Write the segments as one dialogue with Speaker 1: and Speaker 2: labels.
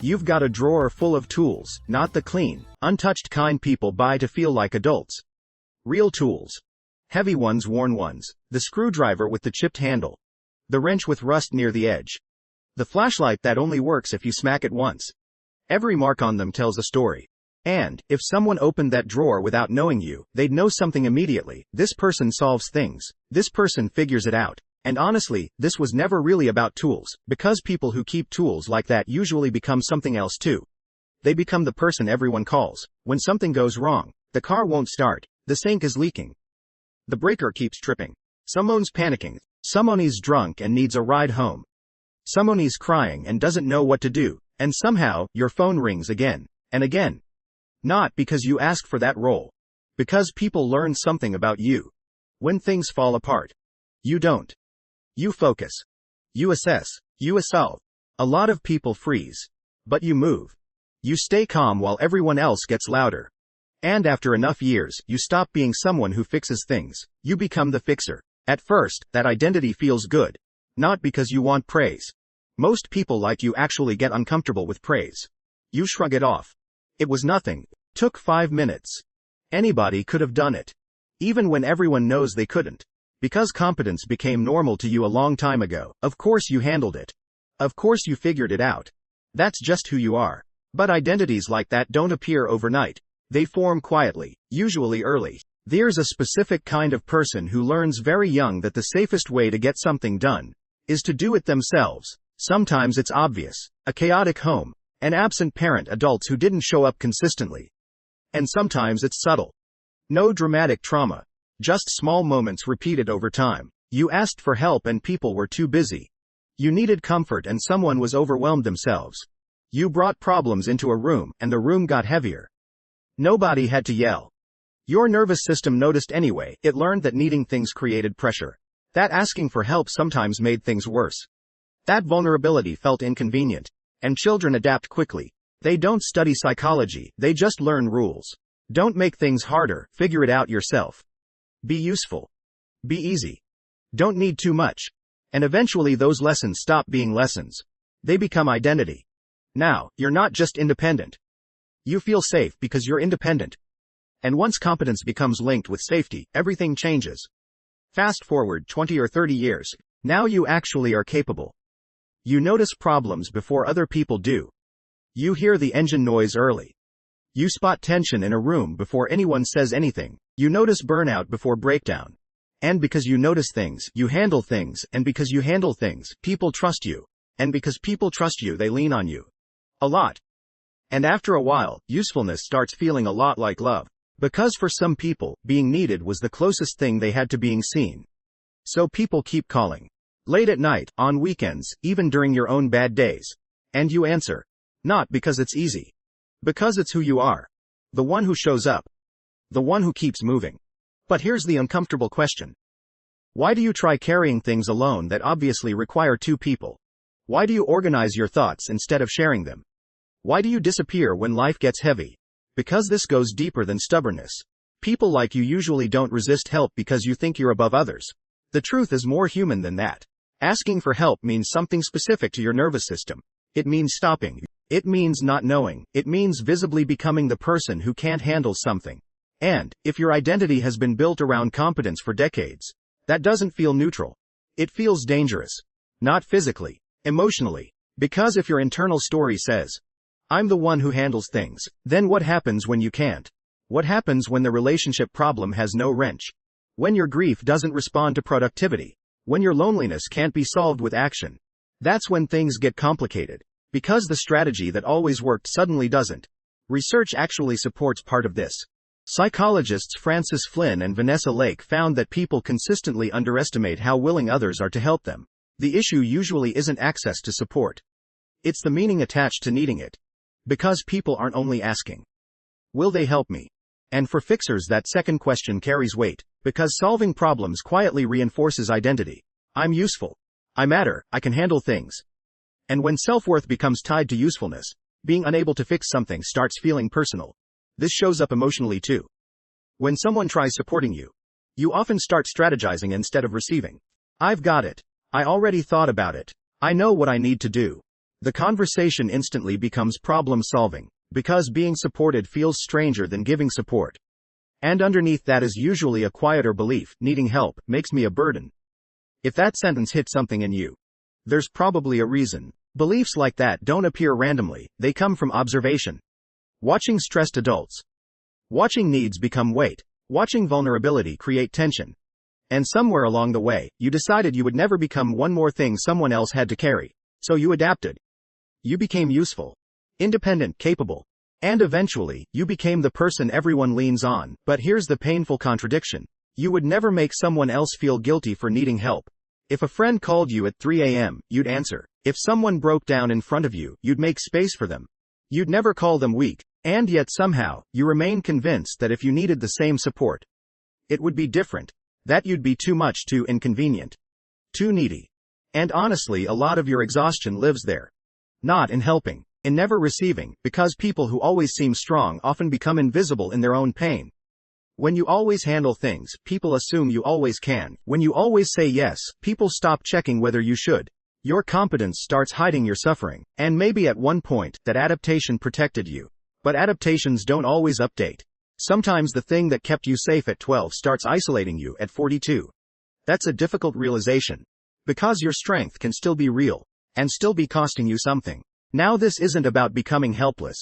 Speaker 1: You've got a drawer full of tools, not the clean, untouched kind people buy to feel like adults. Real tools. Heavy ones, worn ones. The screwdriver with the chipped handle. The wrench with rust near the edge. The flashlight that only works if you smack it once. Every mark on them tells a story. And, if someone opened that drawer without knowing you, they'd know something immediately. This person solves things. This person figures it out. And honestly, this was never really about tools, because people who keep tools like that usually become something else too. They become the person everyone calls when something goes wrong. The car won't start. The sink is leaking. The breaker keeps tripping. Someone's panicking. Someone's drunk and needs a ride home. Someone's crying and doesn't know what to do. And somehow, your phone rings again and again. Not because you asked for that role. Because people learn something about you. When things fall apart. You don't. You focus. You assess. You solve. A lot of people freeze. But you move. You stay calm while everyone else gets louder. And after enough years, you stop being someone who fixes things. You become the fixer. At first, that identity feels good. Not because you want praise. Most people like you actually get uncomfortable with praise. You shrug it off. It was nothing. Took 5 minutes. Anybody could have done it. Even when everyone knows they couldn't. Because competence became normal to you a long time ago, of course you handled it. Of course you figured it out. That's just who you are. But identities like that don't appear overnight. They form quietly, usually early. There's a specific kind of person who learns very young that the safest way to get something done is to do it themselves. Sometimes it's obvious. A chaotic home. An absent parent, adults who didn't show up consistently. And sometimes it's subtle. No dramatic trauma. Just small moments repeated over time. You asked for help and people were too busy. You needed comfort and someone was overwhelmed themselves. You brought problems into a room and the room got heavier. Nobody had to yell. Your nervous system noticed anyway. It learned that needing things created pressure. That asking for help sometimes made things worse. That vulnerability felt inconvenient. And children adapt quickly. They don't study psychology, they just learn rules. Don't make things harder, figure it out yourself. Be useful. Be easy. Don't need too much. And eventually those lessons stop being lessons. They become identity. Now, you're not just independent. You feel safe because you're independent. And once competence becomes linked with safety, everything changes. Fast forward 20 or 30 years. Now you actually are capable. You notice problems before other people do. You hear the engine noise early. You spot tension in a room before anyone says anything. You notice burnout before breakdown. And because you notice things, you handle things, and because you handle things, people trust you. And because people trust you, they lean on you. A lot. And after a while, usefulness starts feeling a lot like love. Because for some people, being needed was the closest thing they had to being seen. So people keep calling. Late at night, on weekends, even during your own bad days. And you answer. Not because it's easy. Because it's who you are. The one who shows up. The one who keeps moving. But here's the uncomfortable question. Why do you try carrying things alone that obviously require two people? Why do you organize your thoughts instead of sharing them? Why do you disappear when life gets heavy? Because this goes deeper than stubbornness. People like you usually don't resist help because you think you're above others. The truth is more human than that. Asking for help means something specific to your nervous system. It means stopping. It means not knowing. It means visibly becoming the person who can't handle something. And, if your identity has been built around competence for decades, that doesn't feel neutral. It feels dangerous. Not physically, emotionally. Because if your internal story says, I'm the one who handles things, then what happens when you can't? What happens when the relationship problem has no wrench? When your grief doesn't respond to productivity? When your loneliness can't be solved with action? That's when things get complicated. Because the strategy that always worked suddenly doesn't. Research actually supports part of this. Psychologists Francis Flynn and Vanessa Lake found that people consistently underestimate how willing others are to help them. The issue usually isn't access to support. It's the meaning attached to needing it. Because people aren't only asking, will they help me? And for fixers that second question carries weight, because solving problems quietly reinforces identity. I'm useful. I matter, I can handle things. And when self-worth becomes tied to usefulness, being unable to fix something starts feeling personal. This shows up emotionally too. When someone tries supporting you, you often start strategizing instead of receiving. I've got it. I already thought about it. I know what I need to do. The conversation instantly becomes problem-solving, because being supported feels stranger than giving support. And underneath that is usually a quieter belief: needing help makes me a burden. If that sentence hit something in you, there's probably a reason. Beliefs like that don't appear randomly, they come from observation. Watching stressed adults. Watching needs become weight. Watching vulnerability create tension. And somewhere along the way, you decided you would never become one more thing someone else had to carry. So you adapted. You became useful, independent, capable. And eventually, you became the person everyone leans on. But here's the painful contradiction. You would never make someone else feel guilty for needing help. If a friend called you at 3 a.m., you'd answer. If someone broke down in front of you, you'd make space for them. You'd never call them weak. And yet somehow, you remain convinced that if you needed the same support, it would be different. That you'd be too much, too inconvenient, too needy. And honestly, a lot of your exhaustion lives there. Not in helping, in never receiving, because people who always seem strong often become invisible in their own pain. When you always handle things, people assume you always can. When you always say yes, people stop checking whether you should. Your competence starts hiding your suffering. And maybe at one point, that adaptation protected you. But adaptations don't always update. Sometimes the thing that kept you safe at 12 starts isolating you at 42. That's a difficult realization. Because your strength can still be real, and still be costing you something. Now this isn't about becoming helpless.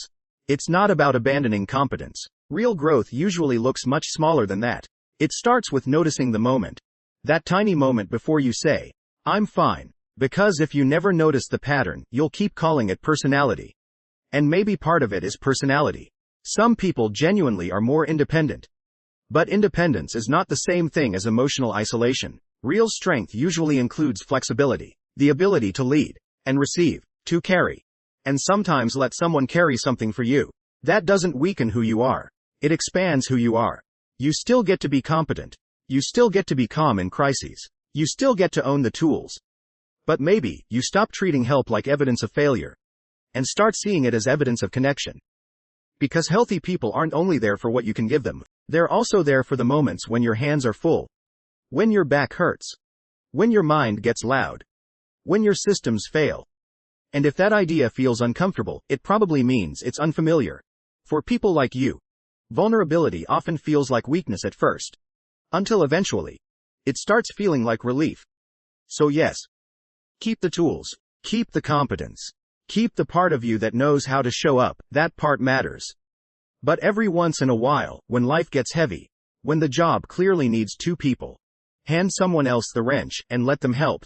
Speaker 1: It's not about abandoning competence. Real growth usually looks much smaller than that. It starts with noticing the moment. That tiny moment before you say, I'm fine. Because if you never notice the pattern, you'll keep calling it personality. And maybe part of it is personality. Some people genuinely are more independent. But independence is not the same thing as emotional isolation. Real strength usually includes flexibility, the ability to lead, and receive, to carry, and sometimes let someone carry something for you. That doesn't weaken who you are. It expands who you are. You still get to be competent. You still get to be calm in crises. You still get to own the tools. But maybe, you stop treating help like evidence of failure, and start seeing it as evidence of connection. Because healthy people aren't only there for what you can give them, they're also there for the moments when your hands are full. When your back hurts. When your mind gets loud. When your systems fail. And if that idea feels uncomfortable, it probably means it's unfamiliar. For people like you, vulnerability often feels like weakness at first. Until eventually, it starts feeling like relief. So yes, keep the tools. Keep the competence. Keep the part of you that knows how to show up. That part matters. But every once in a while, when life gets heavy, when the job clearly needs two people, hand someone else the wrench and let them help.